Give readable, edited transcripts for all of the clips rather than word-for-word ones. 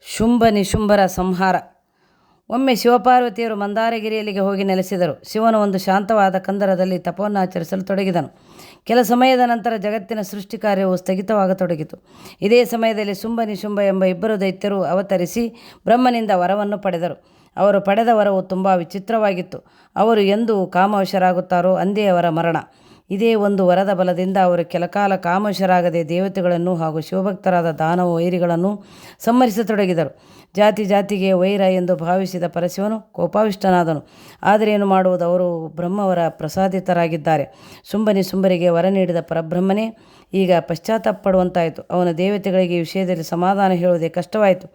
ಶುಂಭ ನಿಶುಂಭರ ಸಂಹಾರ. ಒಮ್ಮೆ ಶಿವಪಾರ್ವತಿಯರು ಮಂದಾರಗಿರಿಯಲ್ಲಿಗೆ ಹೋಗಿ ನೆಲೆಸಿದರು. ಶಿವನು ಒಂದು ಶಾಂತವಾದ ಕಂದರದಲ್ಲಿ ತಪವನ್ನಾಚರಿಸಲು ತೊಡಗಿದನು. ಕೆಲ ಸಮಯದ ನಂತರ ಜಗತ್ತಿನ ಸೃಷ್ಟಿ ಕಾರ್ಯವು ಸ್ಥಗಿತವಾಗತೊಡಗಿತು. ಇದೇ ಸಮಯದಲ್ಲಿ ಶುಂಭ ನಿಶುಂಭ ಎಂಬ ಇಬ್ಬರು ದೈತ್ಯರು ಅವತರಿಸಿ ಬ್ರಹ್ಮನಿಂದ ವರವನ್ನು ಪಡೆದರು. ಅವರು ಪಡೆದ ವರವು ತುಂಬ ವಿಚಿತ್ರವಾಗಿತ್ತು. ಅವರು ಎಂದು ಕಾಮವಶರಾಗುತ್ತಾರೋ ಅಂದೇ ಅವರ ಮರಣ. ಇದೇ ಒಂದು ವರದ ಬಲದಿಂದ ಅವರು ಕೆಲಕಾಲ ಕಾಮವಶರಾಗದೆ ದೇವತೆಗಳನ್ನು ಹಾಗೂ ಶಿವಭಕ್ತರಾದ ದಾನವ ವೈರಿಗಳನ್ನು ಸಂಹರಿಸತೊಡಗಿದರು. ಜಾತಿ ಜಾತಿಗೆ ವೈರ ಎಂದು ಭಾವಿಸಿದ ಪರಶಿವನು ಕೋಪಾವಿಷ್ಟನಾದನು. ಆದರೇನು ಮಾಡುವುದು? ಅವರು ಬ್ರಹ್ಮವರ ಪ್ರಸಾದಿತರಾಗಿದ್ದಾರೆ. ಶುಂಭನಿಶುಂಭರಿಗೆ ವರ ನೀಡಿದ ಪರಬ್ರಹ್ಮನೇ ಈಗ ಪಶ್ಚಾತ್ತಾಪಡುವಂತಾಯಿತು. ಅವನ ದೇವತೆಗಳಿಗೆ ಈ ವಿಷಯದಲ್ಲಿ ಸಮಾಧಾನ ಹೇಳುವುದೇ ಕಷ್ಟವಾಯಿತು.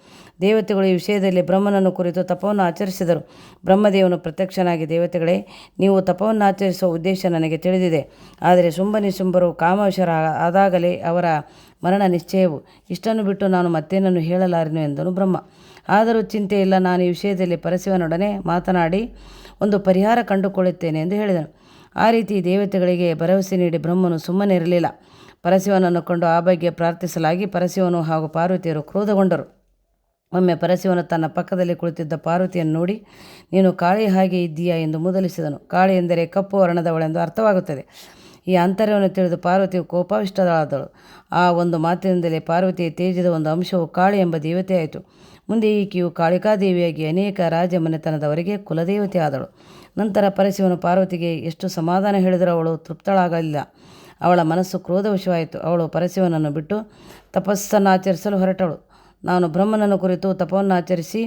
ದೇವತೆಗಳು ಈ ವಿಷಯದಲ್ಲಿ ಬ್ರಹ್ಮನನ್ನು ಕುರಿತು ತಪವನ್ನು ಆಚರಿಸಿದರು. ಬ್ರಹ್ಮದೇವನು ಪ್ರತ್ಯಕ್ಷನಾಗಿ, ದೇವತೆಗಳೇ, ನೀವು ತಪವನ್ನು ಆಚರಿಸುವ ಉದ್ದೇಶ ನನಗೆ ತಿಳಿದಿದೆ. ಆದರೆ ಶುಂಭನಿಶುಂಭರು ಕಾಮವಶರ ಆದಾಗಲೇ ಅವರ ಮರಣ ನಿಶ್ಚಯವು. ಇಷ್ಟನ್ನು ಬಿಟ್ಟು ನಾನು ಮತ್ತೇನನ್ನು ಹೇಳಲಾರೆನು ಎಂದನು ಬ್ರಹ್ಮ. ಆದರೂ ಚಿಂತೆ ಇಲ್ಲ, ನಾನು ಈ ವಿಷಯದಲ್ಲಿ ಪರಶಿವನೊಡನೆ ಮಾತನಾಡಿ ಒಂದು ಪರಿಹಾರ ಕಂಡುಕೊಳ್ಳುತ್ತೇನೆ ಎಂದು ಹೇಳಿದನು. ಆ ರೀತಿ ದೇವತೆಗಳಿಗೆ ಭರವಸೆ ನೀಡಿ ಬ್ರಹ್ಮನು ಸುಮ್ಮನೆ ಇರಲಿಲ್ಲ. ಪರಶಿವನನ್ನು ಕೊಂಡು ಆ ಬಗ್ಗೆ ಪ್ರಾರ್ಥಿಸಲಾಗಿ ಪರಶಿವನು ಹಾಗೂ ಪಾರ್ವತಿಯರು ಕ್ರೋಧಗೊಂಡರು. ಒಮ್ಮೆ ಪರಶಿವನು ತನ್ನ ಪಕ್ಕದಲ್ಲಿ ಕುಳಿತಿದ್ದ ಪಾರ್ವತಿಯನ್ನು ನೋಡಿ, ನೀನು ಕಾಳಿ ಹಾಗೆ ಇದ್ದೀಯಾ ಎಂದು ಮೂದಲಿಸಿದನು. ಕಾಳಿ ಎಂದರೆ ಕಪ್ಪು ವರ್ಣದವಳೆಂದು ಅರ್ಥವಾಗುತ್ತದೆ. ಈ ಅಂತರ್ಯವನ್ನು ತಿಳಿದು ಪಾರ್ವತಿಯು ಕೋಪಾವಿಷ್ಟಳಾದಳು. ಆ ಒಂದು ಮಾತಿನಿಂದಲೇ ಪಾರ್ವತಿಯ ತೇಜದ ಒಂದು ಅಂಶವು ಕಾಳಿ ಎಂಬ ದೇವತೆಯಾಯಿತು. ಮುಂದೆ ಈಕೆಯು ಕಾಳಿಕಾದೇವಿಯಾಗಿ ಅನೇಕ ರಾಜ ಮನೆತನದವರಿಗೆ ಕುಲದೇವತೆ ಆದಳು. ನಂತರ ಪರಶಿವನು ಪಾರ್ವತಿಗೆ ಎಷ್ಟು ಸಮಾಧಾನ ಹೇಳಿದರೂ ಅವಳು ತೃಪ್ತಳಾಗಲಿಲ್ಲ. ಅವಳ ಮನಸ್ಸು ಕ್ರೋಧವಶವಾಯಿತು. ಅವಳು ಪರಶಿವನನ್ನು ಬಿಟ್ಟು ತಪಸ್ಸನ್ನಾಚರಿಸಲು ಹೊರಟಳು. ನಾನು ಬ್ರಹ್ಮನನ್ನು ಕುರಿತು ತಪವನ್ನಾಚರಿಸಿ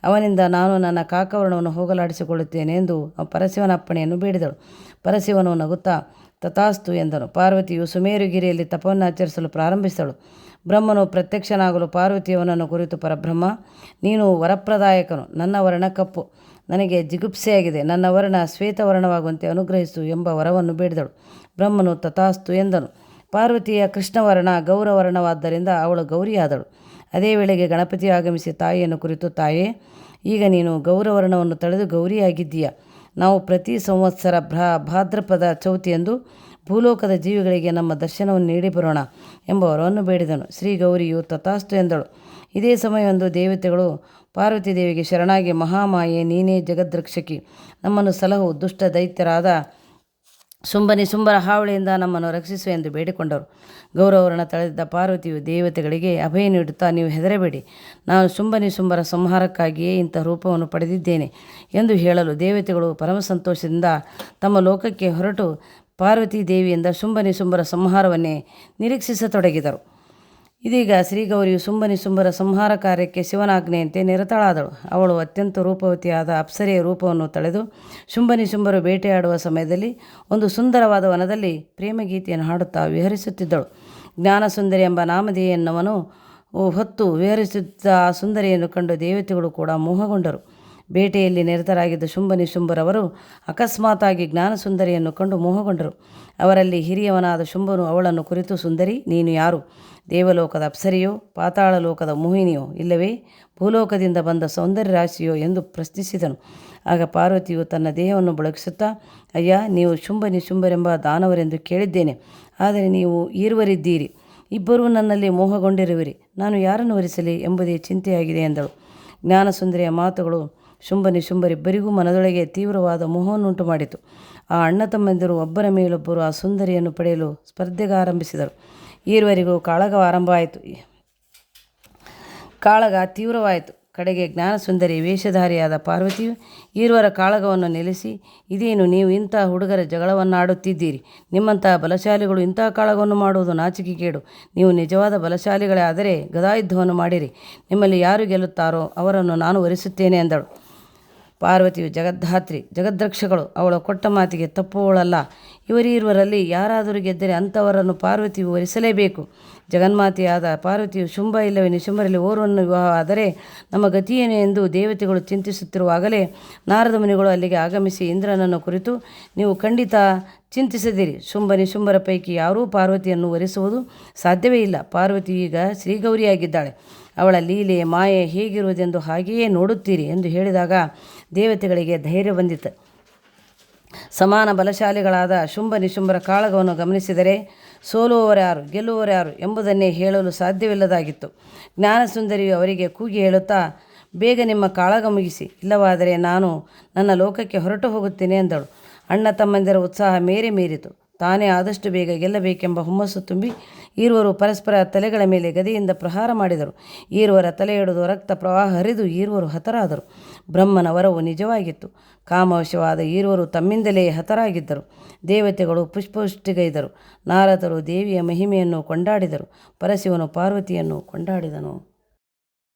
ಅವನಿಂದ ನಾನು ನನ್ನ ಕಾಕವರ್ಣವನ್ನು ಹೋಗಲಾಡಿಸಿಕೊಳ್ಳುತ್ತೇನೆ ಎಂದು ಪರಶಿವನ ಅಪ್ಪಣೆಯನ್ನು ಬೇಡಿದಳು. ಪರಶಿವನು ನಗುತ್ತಾ ತಥಾಸ್ತು ಎಂದನು. ಪಾರ್ವತಿಯು ಸುಮೇರುಗಿರಿಯಲ್ಲಿ ತಪವನ್ನಾಚರಿಸಲು ಪ್ರಾರಂಭಿಸಿದಳು. ಬ್ರಹ್ಮನು ಪ್ರತ್ಯಕ್ಷನಾಗಲು ಪಾರ್ವತಿಯವನನ್ನು ಕುರಿತು, ಪರಬ್ರಹ್ಮ, ನೀನು ವರಪ್ರದಾಯಕನು. ನನ್ನ ವರ್ಣ ಕಪ್ಪು, ನನಗೆ ಜಿಗುಪ್ಸೆಯಾಗಿದೆ. ನನ್ನ ವರ್ಣ ಶ್ವೇತವರ್ಣವಾಗುವಂತೆ ಅನುಗ್ರಹಿಸು ಎಂಬ ವರವನ್ನು ಬೇಡಿದಳು. ಬ್ರಹ್ಮನು ತಥಾಸ್ತು ಎಂದನು. ಪಾರ್ವತಿಯ ಕೃಷ್ಣವರ್ಣ ಗೌರವರ್ಣವಾದ್ದರಿಂದ ಅವಳು ಗೌರಿಯಾದಳು. ಅದೇ ವೇಳೆಗೆ ಗಣಪತಿಯು ಆಗಮಿಸಿ ತಾಯಿಯನ್ನು ಕುರಿತು, ತಾಯೇ, ಈಗ ನೀನು ಗೌರವರ್ಣವನ್ನು ತಳೆದು ಗೌರಿಯಾಗಿದ್ದೀಯ. ನಾವು ಪ್ರತಿ ಸಂವತ್ಸರ ಭಾದ್ರಪದ ಚೌತಿಯಂದು ಭೂಲೋಕದ ಜೀವಿಗಳಿಗೆ ನಮ್ಮ ದರ್ಶನವನ್ನು ನೀಡಿ ಬರೋಣ ಎಂಬ ವರವನ್ನು ಬೇಡಿದನು. ಶ್ರೀ ಗೌರಿಯು ತಥಾಸ್ತು ಎಂದಳು. ಇದೇ ಸಮಯವೊಂದು ದೇವತೆಗಳು ಪಾರ್ವತಿ ದೇವಿಗೆ ಶರಣಾಗಿ, ಮಹಾಮಾಯೆ, ನೀನೇ ಜಗದ್ರಕ್ಷಕಿ, ನಮ್ಮನ್ನು ಸಲಹು, ದುಷ್ಟ ದೈತ್ಯರಾದ ಶುಂಭನಿಶುಂಭರ ಹಾವಳಿಯಿಂದ ನಮ್ಮನ್ನು ರಕ್ಷಿಸು ಎಂದು ಬೇಡಿಕೊಂಡರು. ಗೌರವರ್ಣ ತಳೆದಿದ್ದ ಪಾರ್ವತಿಯು ದೇವತೆಗಳಿಗೆ ಅಭಯ ನೀಡುತ್ತಾ, ನೀವು ಹೆದರಬೇಡಿ, ನಾನು ಶುಂಭನಿಶುಂಭರ ಸಂಹಾರಕ್ಕಾಗಿಯೇ ಇಂಥ ರೂಪವನ್ನು ಪಡೆದಿದ್ದೇನೆ ಎಂದು ಹೇಳಲು ದೇವತೆಗಳು ಪರಮ ಸಂತೋಷದಿಂದ ತಮ್ಮ ಲೋಕಕ್ಕೆ ಹೊರಟು ಪಾರ್ವತಿ ದೇವಿಯಿಂದ ಶುಂಭನಿಶುಂಭರ ಸಂಹಾರವನ್ನೇ ನಿರೀಕ್ಷಿಸತೊಡಗಿದರು. ಇದೀಗ ಶ್ರೀಗೌರಿಯು ಶುಂಭನಿಶುಂಭರ ಸಂಹಾರ ಕಾರ್ಯಕ್ಕೆ ಶಿವನಾಜ್ಞೆಯಂತೆ ನಿರತಳಾದಳು. ಅವಳು ಅತ್ಯಂತ ರೂಪವತಿಯಾದ ಅಪ್ಸರೆಯ ರೂಪವನ್ನು ತಳೆದು ಶುಂಭನಿಶುಂಭರು ಬೇಟೆಯಾಡುವ ಸಮಯದಲ್ಲಿ ಒಂದು ಸುಂದರವಾದ ವನದಲ್ಲಿ ಪ್ರೇಮಗೀತೆಯನ್ನು ಹಾಡುತ್ತಾ ವಿಹರಿಸುತ್ತಿದ್ದಳು. ಜ್ಞಾನಸುಂದರಿ ಎಂಬ ನಾಮಧೇಯನವನು ಹೊತ್ತು ವಿಹರಿಸುತ್ತ ಆ ಸುಂದರಿಯನ್ನು ಕಂಡು ದೇವತೆಗಳು ಕೂಡ ಮೋಹಗೊಂಡರು. ಬೇಟೆಯಲ್ಲಿ ನಿರತರಾಗಿದ್ದ ಶುಂಭನಿಶುಂಭರವರು ಅಕಸ್ಮಾತಾಗಿ ಜ್ಞಾನಸುಂದರಿಯನ್ನು ಕಂಡು ಮೋಹಗೊಂಡರು. ಅವರಲ್ಲಿ ಹಿರಿಯವನಾದ ಶುಂಭನು ಅವಳನ್ನು ಕುರಿತು, ಸುಂದರಿ, ನೀನು ಯಾರು? ದೇವಲೋಕದ ಅಪ್ಸರಿಯೋ, ಪಾತಾಳ ಲೋಕದ ಮೋಹಿನಿಯೋ, ಇಲ್ಲವೇ ಭೂಲೋಕದಿಂದ ಬಂದ ಸೌಂದರ್ಯ ರಾಶಿಯೋ ಎಂದು ಪ್ರಶ್ನಿಸಿದನು. ಆಗ ಪಾರ್ವತಿಯು ತನ್ನ ದೇಹವನ್ನು ಬಳಗಿಸುತ್ತಾ, ಅಯ್ಯ, ನೀವು ಶುಂಭನಿಶುಂಭರೆಂಬ ದಾನವರೆಂದು ಕೇಳಿದ್ದೇನೆ. ಆದರೆ ನೀವು ಈರ್ವರಿದ್ದೀರಿ. ಇಬ್ಬರೂ ನನ್ನಲ್ಲಿ ಮೋಹಗೊಂಡಿರುವಿರಿ. ನಾನು ಯಾರನ್ನು ವರಿಸಲಿ ಎಂಬುದೇ ಚಿಂತೆಯಾಗಿದೆ ಎಂದಳು. ಜ್ಞಾನಸುಂದರಿಯ ಮಾತುಗಳು ಶುಂಭನಿಶುಂಭರಿಬ್ಬರಿಗೂ ಮನದೊಳಗೆ ತೀವ್ರವಾದ ಮೋಹವನ್ನುಂಟು ಮಾಡಿತು. ಆ ಅಣ್ಣ ತಮ್ಮಂದಿರು ಒಬ್ಬರ ಮೇಲೊಬ್ಬರು ಆ ಸುಂದರಿಯನ್ನು ಪಡೆಯಲು ಸ್ಪರ್ಧೆಗಾರಂಭಿಸಿದರು. ಈರ್ವರಿಗೂ ಕಾಳಗ ಆರಂಭವಾಯಿತು. ಕಾಳಗ ತೀವ್ರವಾಯಿತು. ಕಡೆಗೆ ಜ್ಞಾನಸುಂದರಿ ವೇಷಧಾರಿಯಾದ ಪಾರ್ವತಿಯು ಈರ್ವರ ಕಾಳಗವನ್ನು ನಿಲ್ಲಿಸಿ, ಇದೇನು, ನೀವು ಇಂಥ ಹುಡುಗರ ಜಗಳವನ್ನಾಡುತ್ತಿದ್ದೀರಿ? ನಿಮ್ಮಂತಹ ಬಲಶಾಲಿಗಳು ಇಂತಹ ಕಾಳಗವನ್ನು ಮಾಡುವುದು ನಾಚಿಕೆಗೇಡು. ನೀವು ನಿಜವಾದ ಬಲಶಾಲಿಗಳೇ ಆದರೆ ಗದಾಯುದ್ಧವನ್ನು ಮಾಡಿರಿ. ನಿಮ್ಮಲ್ಲಿ ಯಾರು ಗೆಲ್ಲುತ್ತಾರೋ ಅವರನ್ನು ನಾನು ವರಿಸುತ್ತೇನೆ ಎಂದಳು. ಪಾರ್ವತಿಯು ಜಗದ್ಧಾತ್ರಿ, ಜಗದ್ರಕ್ಷಗಳು. ಅವಳು ಕೊಟ್ಟ ಮಾತಿಗೆ ತಪ್ಪುವಳಲ್ಲ. ಇವರೀರ್ವರಲ್ಲಿ ಯಾರಾದರೂ ಗೆದ್ದರೆ ಅಂಥವರನ್ನು ಪಾರ್ವತಿಯು ವರಿಸಲೇಬೇಕು. ಜಗನ್ಮಾತೆಯಾದ ಪಾರ್ವತಿಯು ಶುಂಭ ಇಲ್ಲವೇ ನಿಶುಂಭರಲ್ಲಿ ಓರ್ವನ್ನು ವಿವಾಹ ಆದರೆ ನಮ್ಮ ಗತಿಯೇನು ಎಂದು ದೇವತೆಗಳು ಚಿಂತಿಸುತ್ತಿರುವಾಗಲೇ ನಾರದ ಮುನಿಗಳು ಅಲ್ಲಿಗೆ ಆಗಮಿಸಿ ಇಂದ್ರನನ್ನು ಕುರಿತು, ನೀವು ಖಂಡಿತ ಚಿಂತಿಸದಿರಿ. ಶುಂಭನಿಶುಂಭರ ಪೈಕಿ ಯಾರೂ ಪಾರ್ವತಿಯನ್ನು ವರಿಸುವುದು ಸಾಧ್ಯವೇ ಇಲ್ಲ. ಪಾರ್ವತಿ ಈಗ ಶ್ರೀಗೌರಿಯಾಗಿದ್ದಾಳೆ. ಅವಳ ಲೀಲೆ ಮಾಯೆ ಹೇಗಿರುವುದೆಂದು ಹಾಗೆಯೇ ನೋಡುತ್ತೀರಿ ಎಂದು ಹೇಳಿದಾಗ ದೇವತೆಗಳಿಗೆ ಧೈರ್ಯ ಬಂದಿತು. ಸಮಾನ ಬಲಶಾಲಿಗಳಾದ ಶುಂಭನಿಶುಂಭರ ಕಾಳಗವನ್ನು ಗಮನಿಸಿದರೆ ಸೋಲುವವರ್ಯಾರು ಗೆಲ್ಲುವವರ್ಯಾರು ಎಂಬುದನ್ನೇ ಹೇಳಲು ಸಾಧ್ಯವಿಲ್ಲದಾಗಿತ್ತು. ಜ್ಞಾನಸುಂದರಿಯು ಅವರಿಗೆ ಕೂಗಿ ಹೇಳುತ್ತಾ, ಬೇಗ ನಿಮ್ಮ ಕಾಳಗ ಮುಗಿಸಿ, ಇಲ್ಲವಾದರೆ ನಾನು ನನ್ನ ಲೋಕಕ್ಕೆ ಹೊರಟು ಹೋಗುತ್ತೇನೆ ಎಂದಳು. ಅಣ್ಣ ತಮ್ಮಂದಿರ ಉತ್ಸಾಹ ಮೀರಿತು. ತಾನೇ ಆದಷ್ಟು ಬೇಗ ಗೆಲ್ಲಬೇಕೆಂಬ ಹುಮ್ಮಸ್ಸು ತುಂಬಿ ಈರುವರು ಪರಸ್ಪರ ತಲೆಗಳ ಮೇಲೆ ಗದೆಯಿಂದ ಪ್ರಹಾರ ಮಾಡಿದರು. ಈರುವರ ತಲೆ ಹಿಡಿದು ರಕ್ತ ಪ್ರವಾಹ ಹರಿದು ಈರುವರು ಹತರಾದರು. ಬ್ರಹ್ಮನ ವರವು ನಿಜವಾಗಿತ್ತು. ಕಾಮವಶವಾದ ಈರುವರು ತಮ್ಮಿಂದಲೇ ಹತರಾಗಿದ್ದರು. ದೇವತೆಗಳು ಪುಷ್ಪವೃಷ್ಟಿಗೈದರು. ನಾರದರು ದೇವಿಯ ಮಹಿಮೆಯನ್ನು ಕೊಂಡಾಡಿದರು. ಪರಶಿವನು ಪಾರ್ವತಿಯನ್ನು ಕೊಂಡಾಡಿದನು.